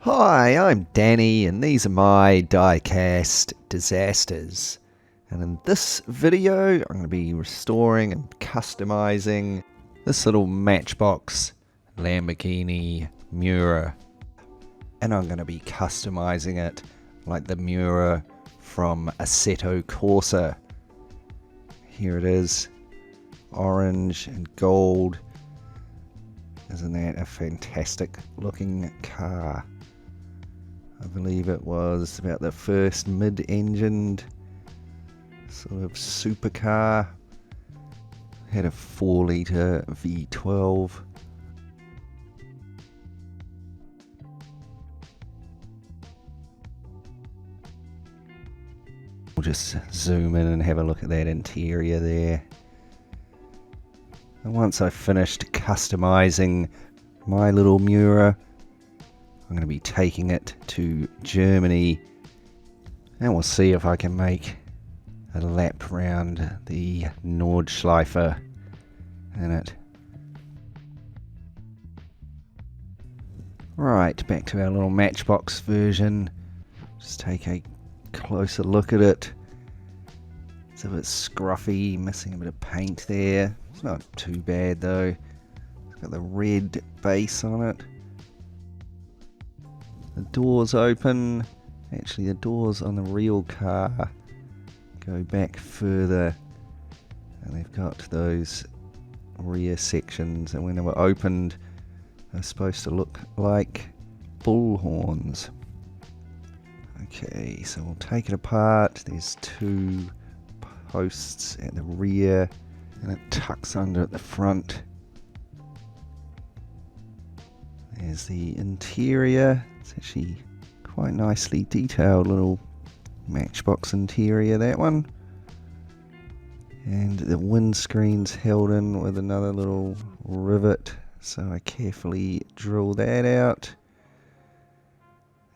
Hi, I'm Danny and these are my Diecast Disasters. And in this video I'm going to be restoring and customizing this little Matchbox Lamborghini Miura. And I'm going to be customizing it like the Miura from Asetto Corsa. Here it is, orange and gold. Isn't that a fantastic looking car? I believe it was about the first mid-engined sort of supercar. Had a 4-litre V12. We'll just zoom in and have a look at that interior there. And once I've finished customizing my little Miura, I'm going to be taking it to Germany and we'll see if I can make a lap round the Nordschleife in it. Right, back to our little Matchbox version. Just take a closer look at it. It's a bit scruffy, missing a bit of paint there. It's not too bad though. It's got the red base on it. The doors open. Actually, the doors on the real car go back further, and they've got those rear sections, and when they were opened they're supposed to look like bull horns. Okay, so we'll take it apart. There's two posts at the rear and it tucks under at the front. There's the interior. It's actually quite nicely detailed little Matchbox interior, that one. And the windscreen's held in with another little rivet, so I carefully drill that out.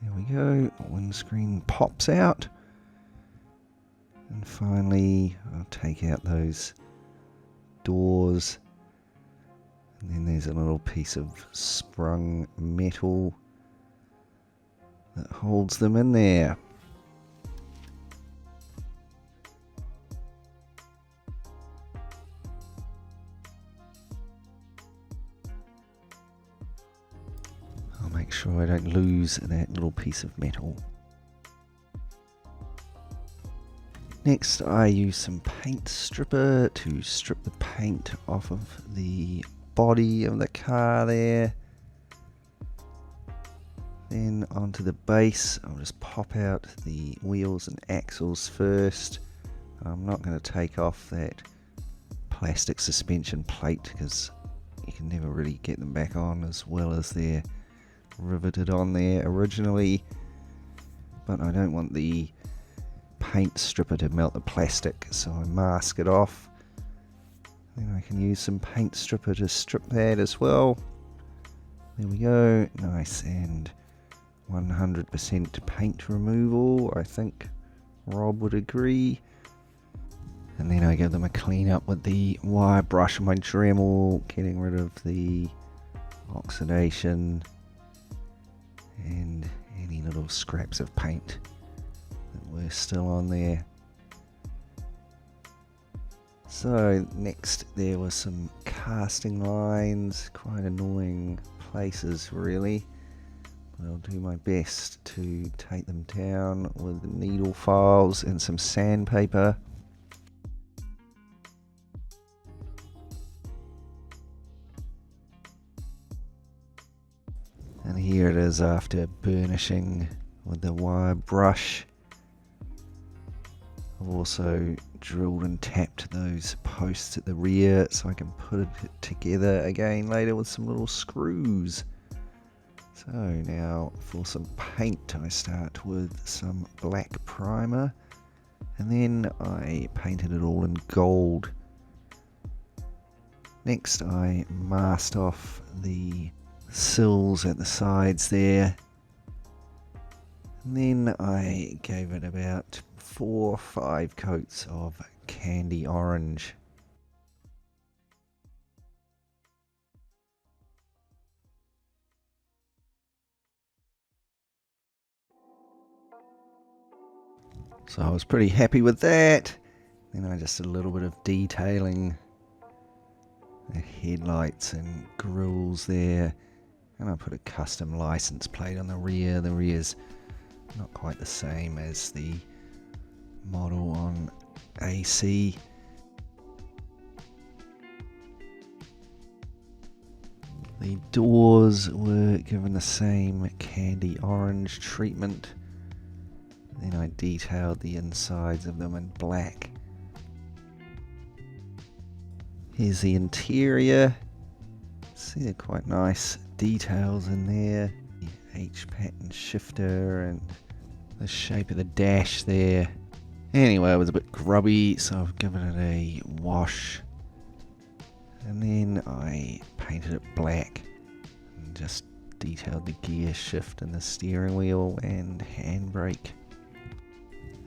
There we go, windscreen pops out. And finally, I'll take out those doors. And then there's a little piece of sprung metal that holds them in there. I'll make sure I don't lose that little piece of metal. Next, I use some paint stripper to strip the paint off of the body of the car there. Then onto the base, I'll just pop out the wheels and axles first. I'm not going to take off that plastic suspension plate because you can never really get them back on as well as they're riveted on there originally. But I don't want the paint stripper to melt the plastic, so I mask it off. Then I can use some paint stripper to strip that as well. There we go, nice and 100% paint removal, I think Rob would agree. And then I give them a clean up with the wire brush and my Dremel, getting rid of the oxidation and any little scraps of paint that were still on there. So next there were some casting lines, quite annoying places really. I'll do my best to take them down with needle files and some sandpaper. And here it is after burnishing with the wire brush. I've also drilled and tapped those posts at the rear so I can put it together again later with some little screws. So now for some paint, I start with some black primer and then I painted it all in gold. Next I masked off the sills at the sides there, and then I gave it about 4 or 5 coats of candy orange. So I was pretty happy with that. Then I just did a little bit of detailing the headlights and grills there, and I put a custom license plate on the rear. The rear's not quite the same as the model on AC. The doors were given the same candy orange treatment. Then I detailed the insides of them in black. Here's the interior. See, they're quite nice details in there. The H-pattern shifter and the shape of the dash there. Anyway, it was a bit grubby, so I've given it a wash. And then I painted it black and just detailed the gear shift and the steering wheel and handbrake.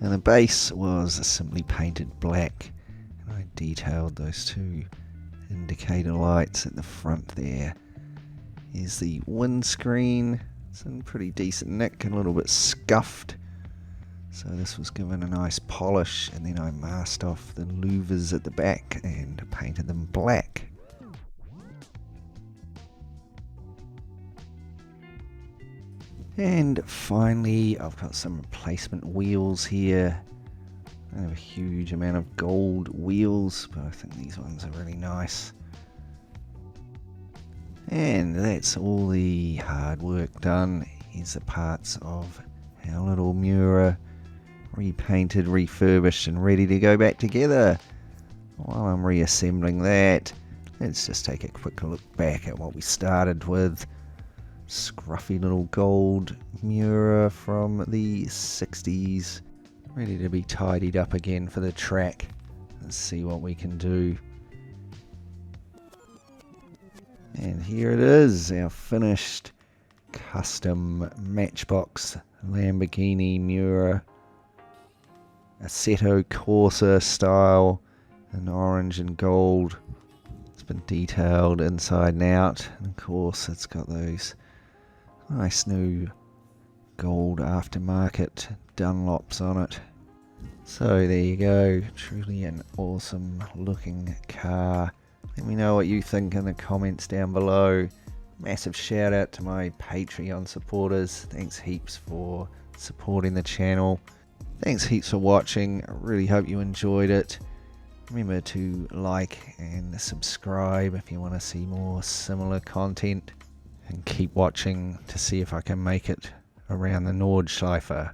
And the base was simply painted black, and I detailed those two indicator lights at the front there. Here's the windscreen. It's in pretty decent nick and a little bit scuffed, so this was given a nice polish, and then I masked off the louvers at the back and painted them black. And finally, I've got some replacement wheels here. I don't have a huge amount of gold wheels, but I think these ones are really nice. And that's all the hard work done. Here's the parts of our little Miura, repainted, refurbished, and ready to go back together. While I'm reassembling that, let's just take a quick look back at what we started with. Scruffy little gold Miura from the 60s, ready to be tidied up again for the track. Let's see what we can do. And here it is, our finished custom Matchbox Lamborghini Miura, Asetto Corsa style in orange and gold. It's been detailed inside and out, and of course it's got those nice new gold aftermarket Dunlops on it. So there you go, truly an awesome looking car. Let me know what you think in the comments down below. Massive shout out to my Patreon supporters. Thanks heaps for supporting the channel. Thanks heaps for watching. I really hope you enjoyed it. Remember to like and subscribe if you want to see more similar content. And keep watching to see if I can make it around the Nordschleife.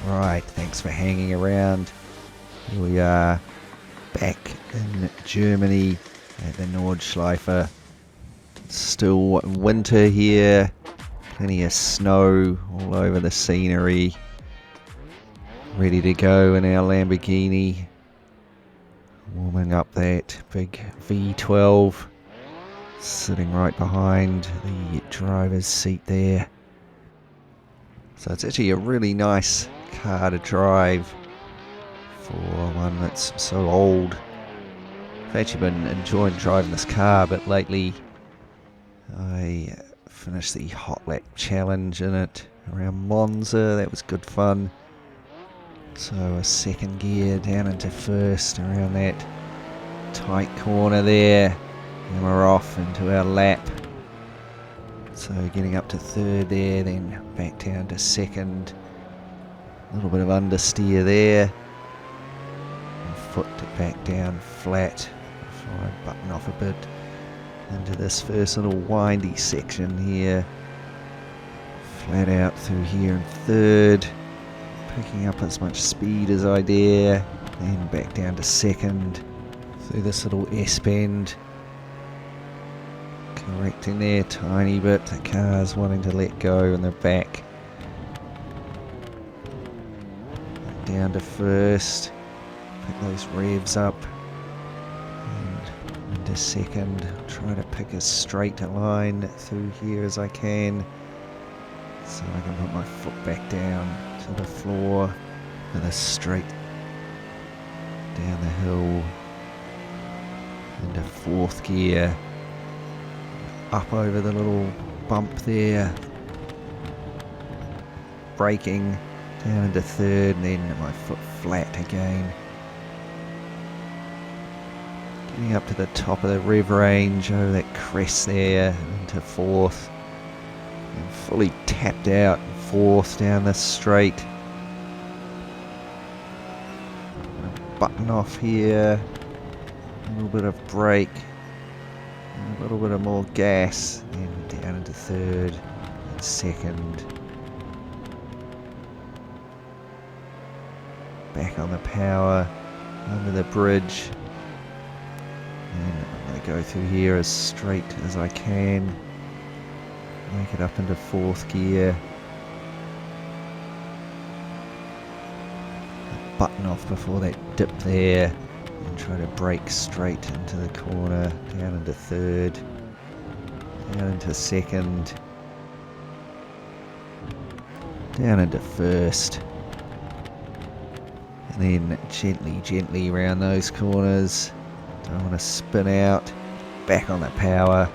Right, thanks for hanging around. Here we are back in Germany at the Nordschleife. Still winter here, plenty of snow all over the scenery. Ready to go in our Lamborghini. Warming up that big V12. Sitting right behind the driver's seat there. So it's actually a really nice car to drive for one that's so old. I've actually been enjoying driving this car, but lately I finished the Hotlap challenge in it around Monza. That was good fun. So a second gear down into first around that tight corner there, and we're off into our lap. So getting up to third there, then back down to second. A little bit of understeer there. And foot to back down flat before I button off a bit into this first little windy section here. Flat out through here in third. Picking up as much speed as I dare. Then back down to second. Through this little S-bend. Correcting there tiny bit. The car's wanting to let go in the back. Down to first. Pick those revs up. And into second. Try to pick as straight a line through here as I can. So I can put my foot back down to the floor with a straight down the hill into fourth gear, up over the little bump there, braking down into third, and then my foot flat again, getting up to the top of the rev range over that crest there into fourth, and fully tapped out fourth down the straight. Button off here, a little bit of brake, and a little bit of more gas, then down into third and second. Back on the power, under the bridge, and I'm going to go through here as straight as I can, make it up into fourth gear. Button off before that dip there and try to brake straight into the corner, down into third, down into second, down into first, and then gently around those corners. Don't want to spin out, back on the power,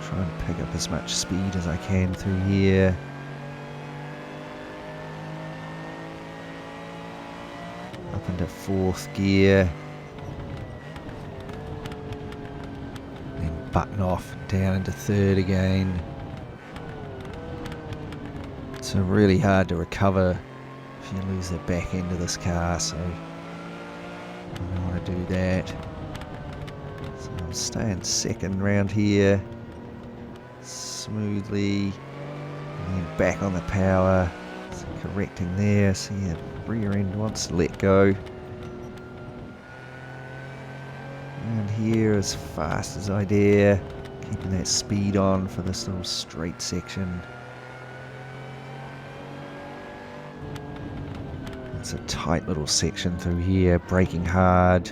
trying to pick up as much speed as I can through here. Up into fourth gear, then button off, down into third again. It's really hard to recover if you lose the back end of this car, so I don't want to do that. So I'm staying second round here, smoothly, and then back on the power, so correcting there, so yeah, rear end wants to let go. And here as fast as I dare, keeping that speed on for this little straight section. It's a tight little section through here, braking hard,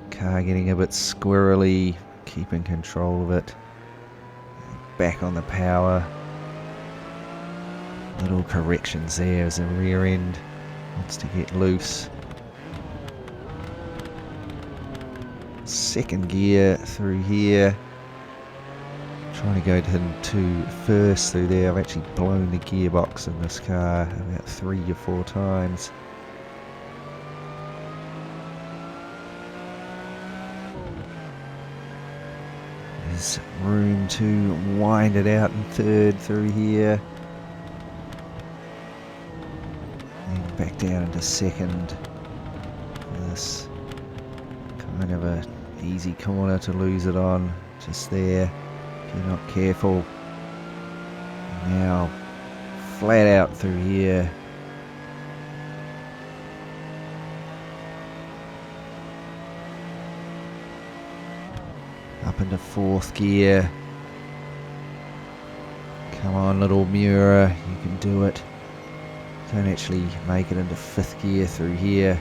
car getting a bit squirrely, keeping control of it. Back on the power. Little corrections there as the rear end wants to get loose. Second gear through here. Trying to go to first through there. I've actually blown the gearbox in this car about 3 or 4 times. There's room to wind it out in third through here. And back down into second. This kind of a easy corner to lose it on, just there if you're not careful. Now flat out through here. Up into fourth gear. Come on, little Miura, you can do it. Don't actually make it into fifth gear through here.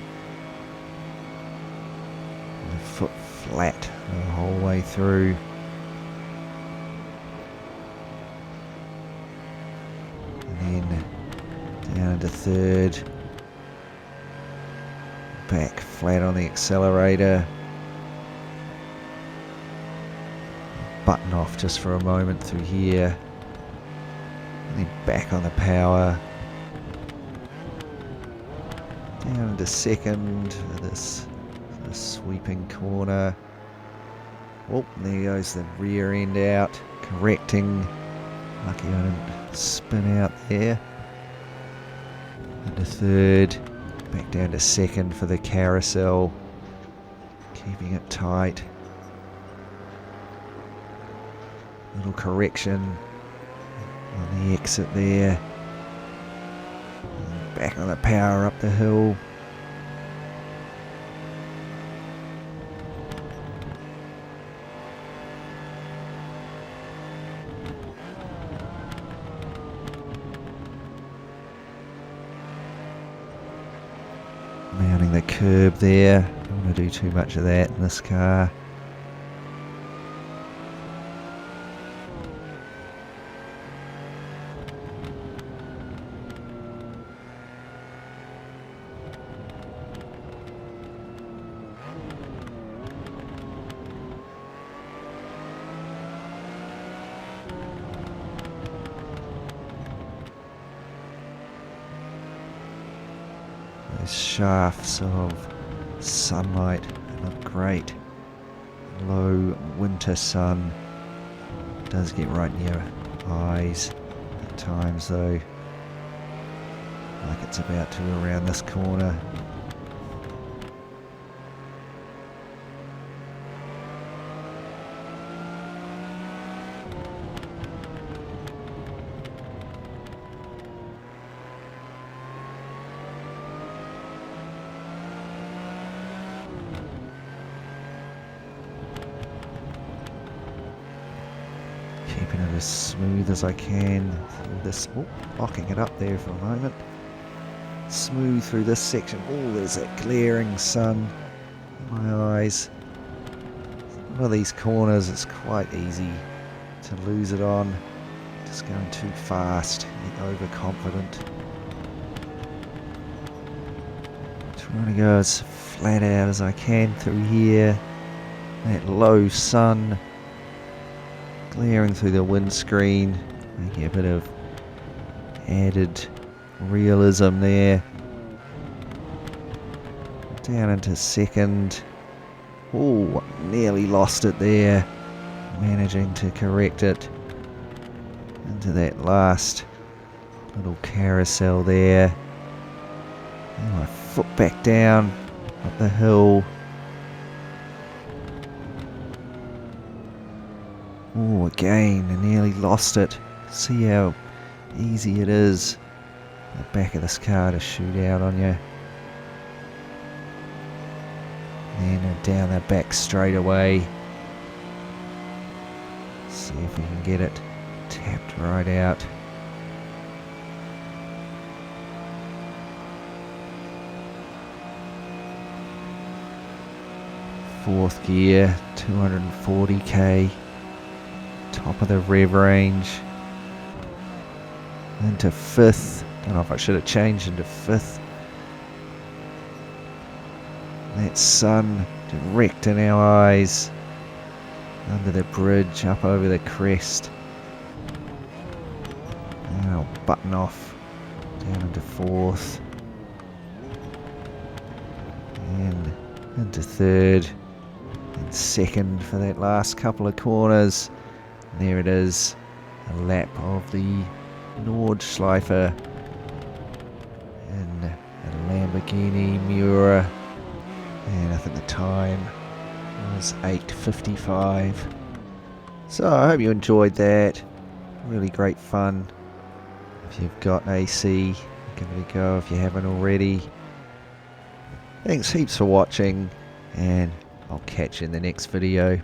And the foot flat the whole way through. And then down into third. Back flat on the accelerator. Button off just for a moment through here. And then back on the power. Down into second, this sweeping corner. Oh, there goes the rear end out, correcting. Lucky I didn't spin out there. Into third, back down to second for the carousel. Keeping it tight. Little correction on the exit there. And back on the power up the hill. Mounting the curb there. Don't want to do too much of that in this car. Those shafts of sunlight look great. Low winter sun does get right in your eyes at times though, like it's about to around this corner. Keeping it as smooth as I can through this. Oh, locking it up there for a moment. Smooth through this section. Oh, there's that glaring sun in my eyes. One of these corners, it's quite easy to lose it on. Just going too fast, get overconfident. Trying to go as flat out as I can through here. That low sun glaring through the windscreen, making a bit of added realism there. Down into second. Oh, nearly lost it there. Managing to correct it into that last little carousel there. And my foot back down up the hill. Oh, again, I nearly lost it. See how easy it is at the back of this car to shoot out on you. Then down the back straight away. See if we can get it tapped right out. Fourth gear, 240k. Top of the rev range. Into fifth. Don't know if I should have changed into fifth. That sun direct in our eyes. Under the bridge, up over the crest. And I'll button off. Down into fourth. And into third. And second for that last couple of corners. There it is, a lap of the Nordschleife in a Lamborghini Miura, and I think the time was 8:55. So I hope you enjoyed that. Really great fun. If you've got AC, give it a go if you haven't already. Thanks heaps for watching, and I'll catch you in the next video.